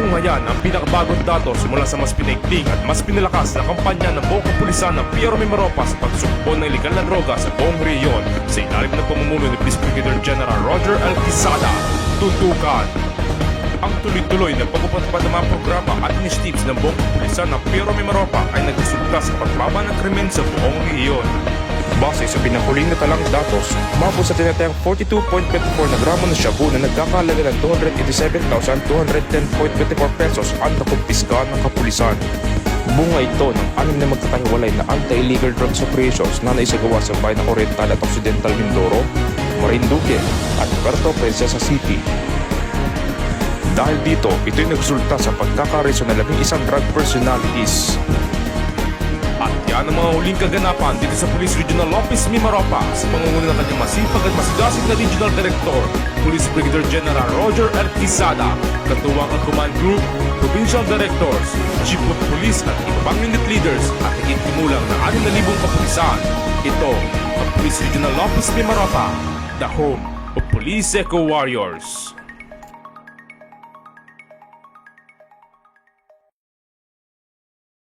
Ito ngayon ang pinakabagong datos mula sa mas pinaigting at mas pinalakas na kampanya ng buong kapulisan ng Piero Mimaropa sa pagsugpo ng ilegal na droga sa buong rehiyon sa ilalim ng pamumuno ni Police Brigadier General Roger L. Quezada. Tutukan ang tuloy-tuloy na pagpapatupad ng mga programa at initiatives ng buong kapulisan ng Piero Mimaropa ay nagresulta sa pagbaba ng krimen sa buong rehiyon. Base sa pinahuling na talang datos, umabot sa tinatayang 42.24 na gramo ng shabu na nagkakahalaga ng 287,210.24 pesos ang nakumpiska ng kapulisan. Bunga ito ng 6 na magkakahiwalay na anti-illegal drugs operations na naisagawa sa bayan ng Oriental at Occidental Mindoro, Marinduque at Puerto Princesa City. Dahil dito, ito'y nagresulta sa pagkakareso ng 11 drug personalities. At yan ang mga huling kaganapan dito sa Police Regional Office Mimaropa sa pangunguna ng kanyang masipag at masigasig na Regional Director, Police Brigadier General Roger L. Quezada, katuwang ang Command Group, Provincial Directors, Chief of Police at iba pang unit leaders at higit kumulang na 6,000 kapulisan. Ito ang Police Regional Office Mimaropa, the home of Police Eco Warriors.